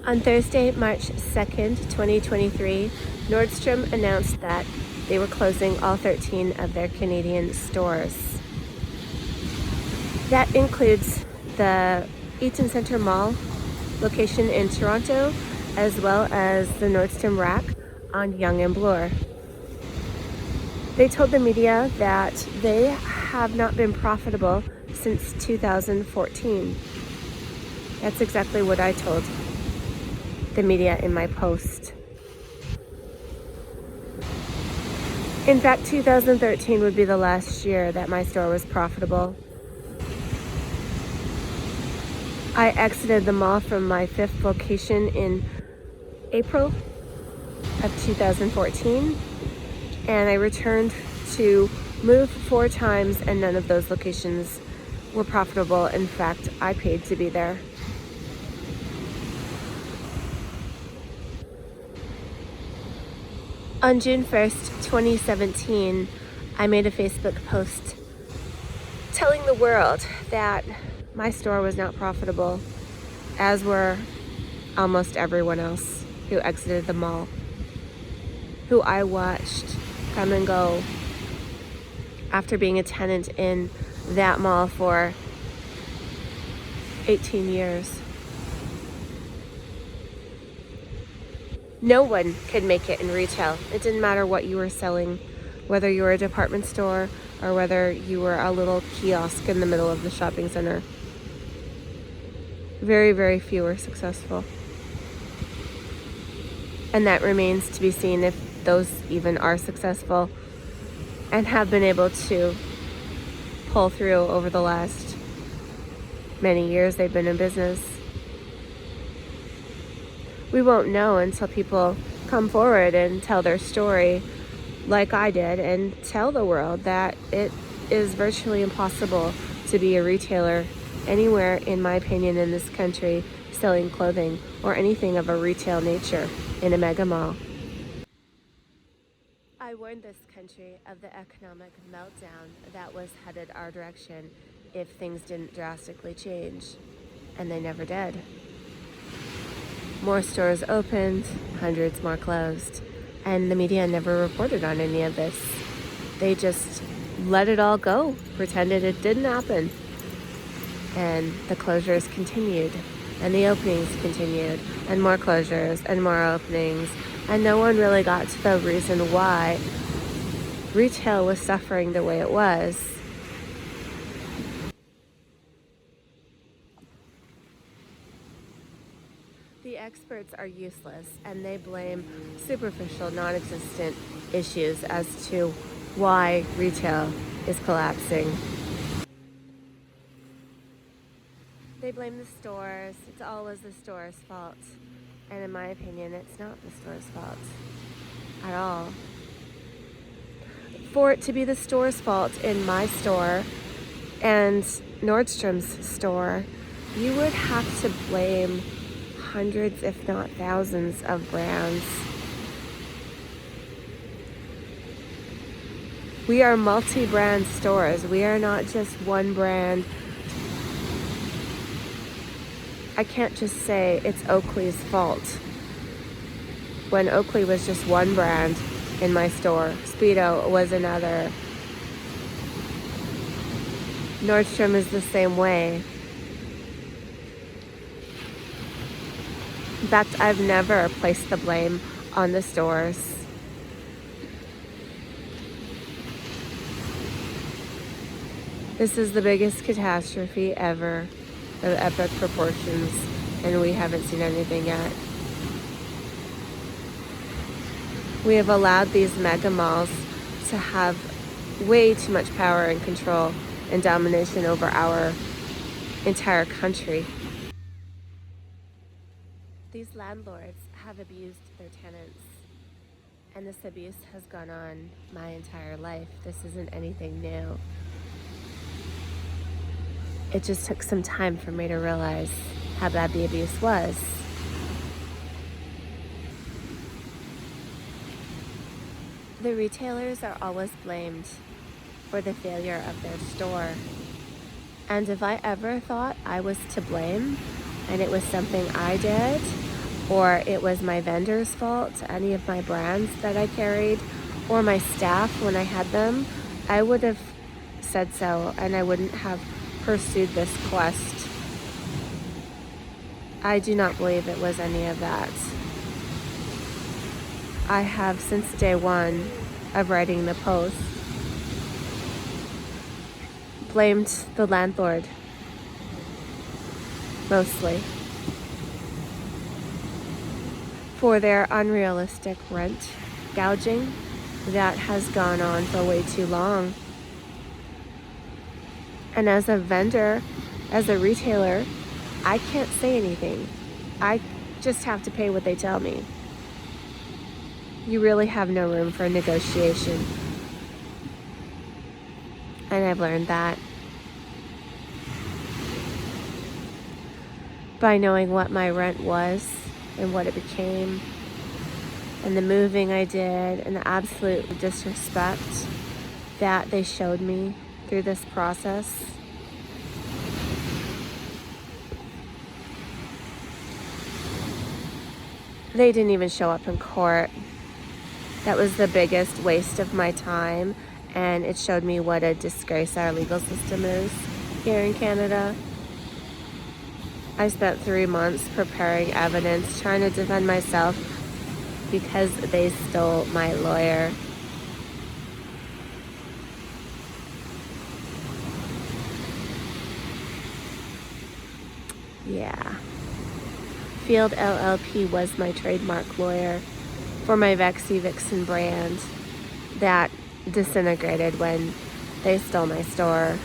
On Thursday, March 2nd, 2023, Nordstrom announced that they were closing all 13 of their Canadian stores. That includes the Eaton Centre Mall location in Toronto, as well as the Nordstrom Rack on Yonge and Bloor. They told the media that they have not been profitable since 2014. That's exactly what I told the media in my post. In fact, 2013 would be the last year that my store was profitable. I exited the mall from my 5th location in April of 2014, and I returned to move 4 times, and none of those locations were profitable. In fact, I paid to be there. On June 1st, 2017, I made a Facebook post telling the world that my store was not profitable, as were almost everyone else who exited the mall, who I watched come and go after being a tenant in that mall for 18 years. No one could make it in retail. It didn't matter what you were selling, whether you were a department store or whether you were a little kiosk in the middle of the shopping center. Very, very few were successful. And that remains to be seen if those even are successful and have been able to pull through over the last many years they've been in business. We won't know until people come forward and tell their story like I did, and tell the world that it is virtually impossible to be a retailer anywhere, in my opinion, in this country, selling clothing or anything of a retail nature in a mega mall. I warned this country of the economic meltdown that was headed our direction if things didn't drastically change, and they never did. More stores opened, hundreds more closed, and the media never reported on any of this. They just let it all go, pretended it didn't happen. And the closures continued, and the openings continued, and more closures, and more openings, and no one really got to the reason why retail was suffering the way it was. The experts are useless, and they blame superficial, non-existent issues as to why retail is collapsing. They blame the stores. It's always the store's fault. And in my opinion, it's not the store's fault at all. For it to be the store's fault in my store and Nordstrom's store, you would have to blame hundreds, if not thousands, of brands. We are multi-brand stores. We are not just one brand. I can't just say it's Oakley's fault when Oakley was just one brand in my store. Speedo was another. Nordstrom is the same way. In fact, I've never placed the blame on the stores. This is the biggest catastrophe ever, of epic proportions, and we haven't seen anything yet. We have allowed these mega malls to have way too much power and control and domination over our entire country. These landlords have abused their tenants, and this abuse has gone on my entire life. This isn't anything new. It just took some time for me to realize how bad the abuse was. The retailers are always blamed for the failure of their store. And if I ever thought I was to blame and it was something I did, or it was my vendor's fault, any of my brands that I carried, or my staff when I had them, I would have said so, and I wouldn't have pursued this quest. I do not believe it was any of that. I have, since day one of writing the post, blamed the landlord, mostly, for their unrealistic rent gouging that has gone on for way too long. And as a vendor, as a retailer, I can't say anything. I just have to pay what they tell me. You really have no room for negotiation. And I've learned that by knowing what my rent was and what it became, and the moving I did, and the absolute disrespect that they showed me through this process. They didn't even show up in court. That was the biggest waste of my time, and it showed me what a disgrace our legal system is here in Canada. I spent 3 months preparing evidence, trying to defend myself because they stole my lawyer. Yeah. Field LLP was my trademark lawyer for my Vexy Vixen brand that disintegrated when they stole my store.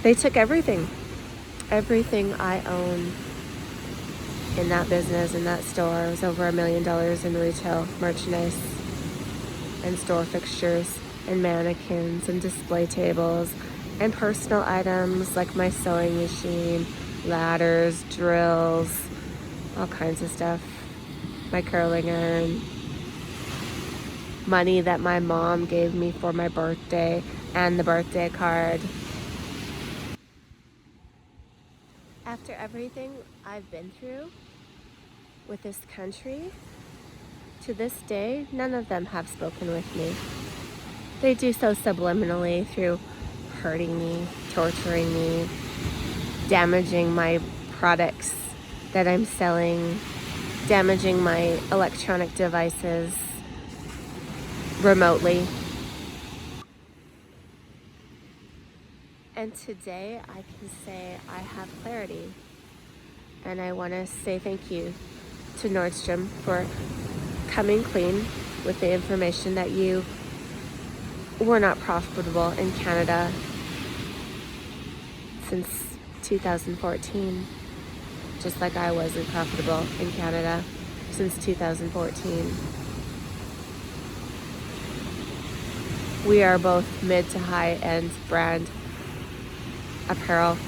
They took everything I own in that business, in that store. It was over $1 million in retail merchandise and store fixtures and mannequins and display tables and personal items like my sewing machine, ladders, drills, all kinds of stuff. My curling iron, money that my mom gave me for my birthday, and the birthday card. After everything I've been through with this country, to this day, none of them have spoken with me. They do so subliminally through hurting me, torturing me, damaging my products that I'm selling, damaging my electronic devices remotely. And today I can say I have clarity. And I want to say thank you to Nordstrom for coming clean with the information that you were not profitable in Canada since 2014, just like I wasn't profitable in Canada since 2014. We are both mid to high-end brand apparel,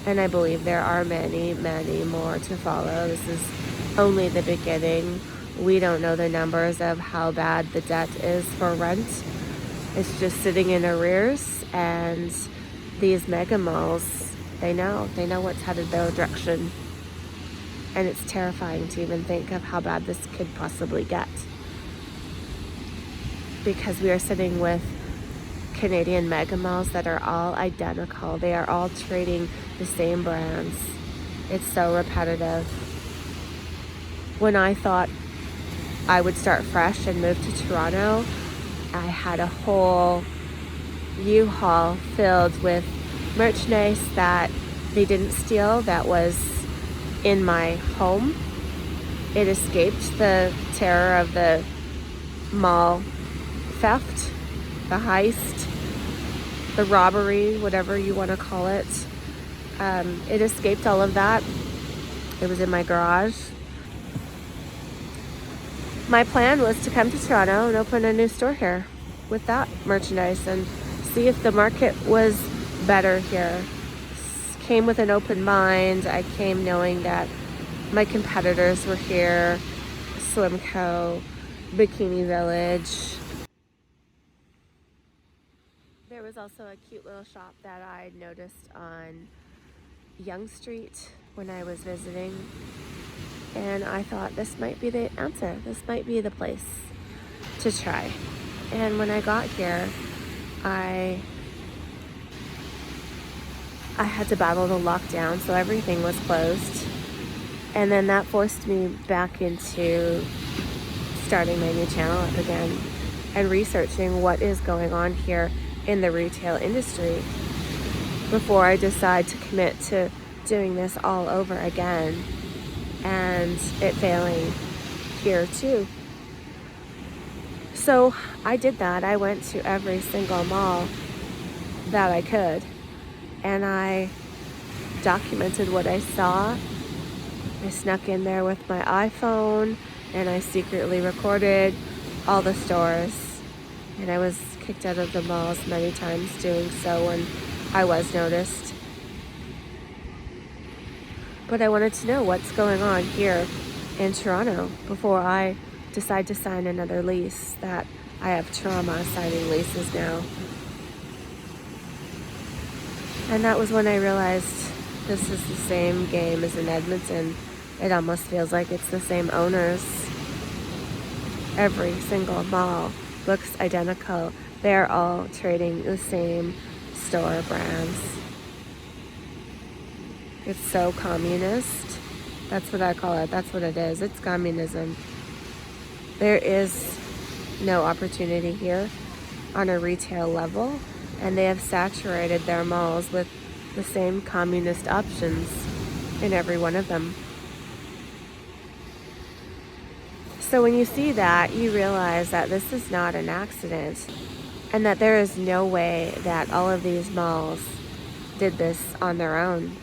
and I believe there are many, many more to follow. This is only the beginning. We don't know the numbers of how bad the debt is for rent. It's just sitting in arrears, and these mega malls, they know what's headed their direction. And it's terrifying to even think of how bad this could possibly get. Because we are sitting with Canadian mega malls that are all identical. They are all trading the same brands. It's so repetitive. When I thought I would start fresh and move to Toronto, I had a whole U-Haul filled with merchandise that they didn't steal, that was in my home. It escaped the terror of the mall theft, the heist, the robbery, whatever you want to call it. It escaped all of that. It was in my garage. My plan was to come to Toronto and open a new store here with that merchandise and see if the market was better here. Came with an open mind. I came knowing that my competitors were here, Swimco, Bikini Village, was also a cute little shop that I noticed on Young Street when I was visiting, and I thought this might be the answer. This might be the place to try. And when I got here, I had to battle the lockdown, so everything was closed. And then that forced me back into starting my new channel up again and researching what is going on here in the retail industry before I decide to commit to doing this all over again and it failing here too. So I did that. I went to every single mall that I could, and I documented what I saw. I snuck in there with my iPhone and I secretly recorded all the stores, and I was kicked out of the malls many times doing so when I was noticed. But I wanted to know what's going on here in Toronto before I decide to sign another lease. That I have trauma signing leases now. And that was when I realized this is the same game as in Edmonton. It almost feels like it's the same owners. Every single mall looks identical. They're all trading the same store brands. It's so communist. That's what I call it. That's what it is. It's communism. There is no opportunity here on a retail level, and they have saturated their malls with the same communist options in every one of them. So when you see that, you realize that this is not an accident, and that there is no way that all of these malls did this on their own.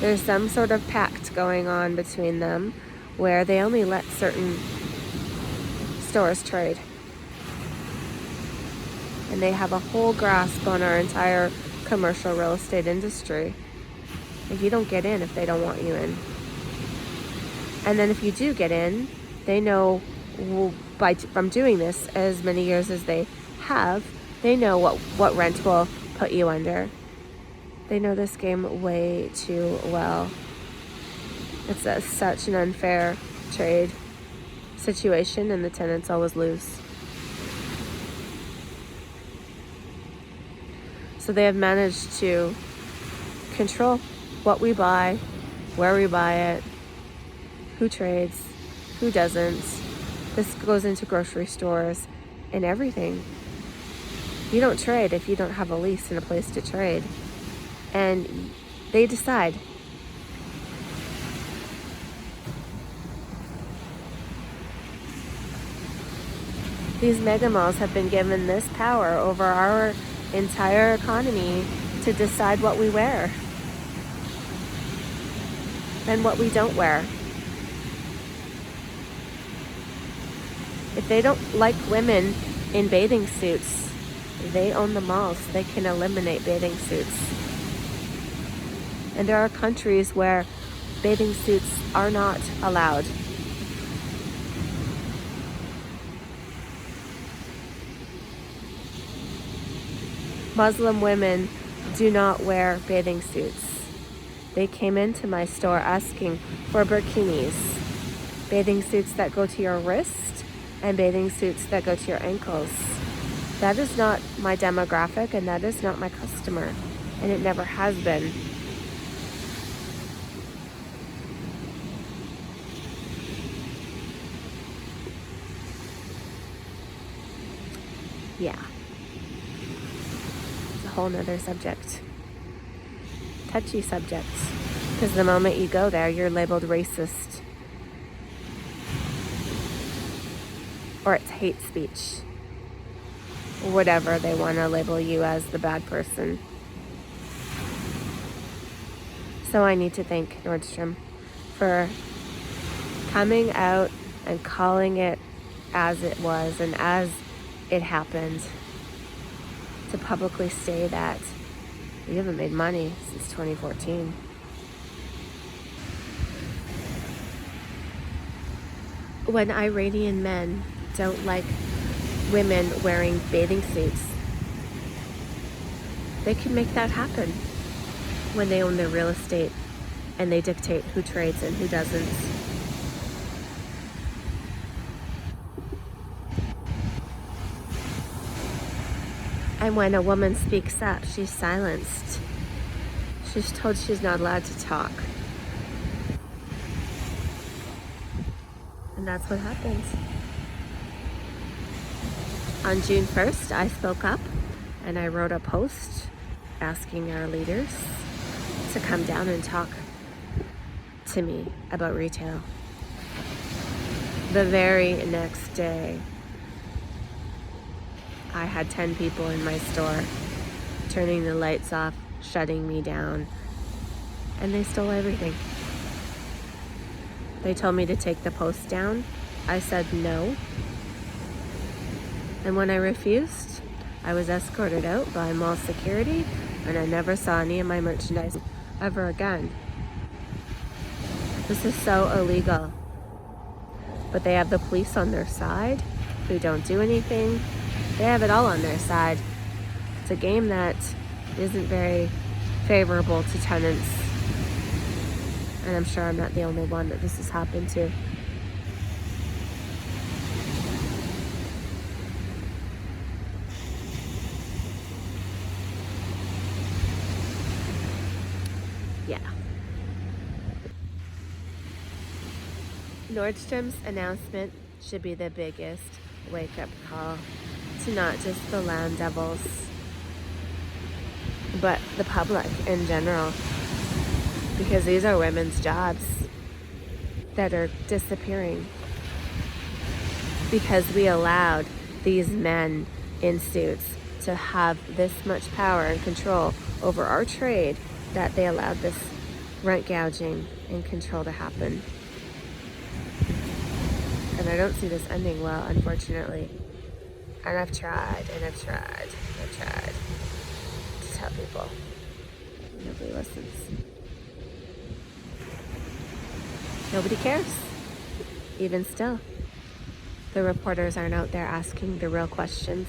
There's some sort of pact going on between them where they only let certain stores trade. And they have a whole grasp on our entire commercial real estate industry. And you don't get in if they don't want you in. And then if you do get in, they know from doing this as many years as they have, they know what rent will put you under. They know this game way too well. It's such an unfair trade situation, and the tenants always lose. So they have managed to control what we buy, where we buy it, who trades, who doesn't. This goes into grocery stores and everything. You don't trade if you don't have a lease and a place to trade. And they decide. These mega malls have been given this power over our entire economy to decide what we wear and what we don't wear. If they don't like women in bathing suits, they own the malls. They can eliminate bathing suits. And there are countries where bathing suits are not allowed. Muslim women do not wear bathing suits. They came into my store asking for bikinis, bathing suits that go to your wrist and bathing suits that go to your ankles. That is not my demographic, and that is not my customer, and it never has been. Yeah. It's a whole nother subject. Touchy subject. Because the moment you go there, you're labeled racist. Or it's hate speech. Whatever they want to label you as, the bad person. So I need to thank Nordstrom for coming out and calling it as it was and as it happened, to publicly say that we haven't made money since 2014. When Iranian men don't like women wearing bathing suits, They can make that happen when they own their real estate and they dictate who trades and who doesn't. And when a woman speaks up, she's silenced. She's told she's not allowed to talk. And that's what happens. On June 1st, I spoke up and I wrote a post asking our leaders to come down and talk to me about retail. The very next day, I had 10 people in my store turning the lights off, shutting me down, and they stole everything. They told me to take the post down. I said no. And when I refused, I was escorted out by mall security, and I never saw any of my merchandise ever again. This is so illegal. But they have the police on their side who don't do anything. They have it all on their side. It's a game that isn't very favorable to tenants. And I'm sure I'm not the only one that this has happened to. Yeah. Nordstrom's announcement should be the biggest wake-up call to not just the land devils, but the public in general. Because these are women's jobs that are disappearing. Because we allowed these men in suits to have this much power and control over our trade, that they allowed this rent gouging and control to happen. And I don't see this ending well, unfortunately. And I've tried, and I've tried, and I've tried to tell people. Nobody listens. Nobody cares. Even still, the reporters aren't out there asking the real questions.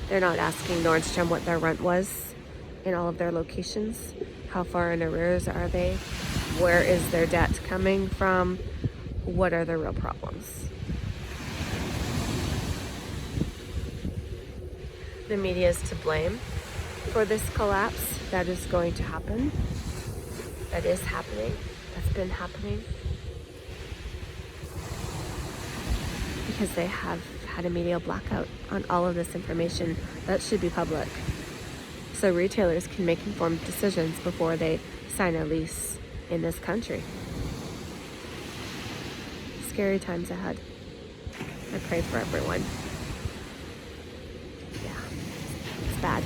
They're not asking Nordstrom what their rent was in all of their locations. How far in arrears are they? Where is their debt coming from? What are the real problems? The media is to blame for this collapse that is going to happen. That is happening. That's been happening. Because they have had a media blackout on all of this information that should be public. So retailers can make informed decisions before they sign a lease in this country. Scary times ahead. I pray for everyone. Yeah, it's bad.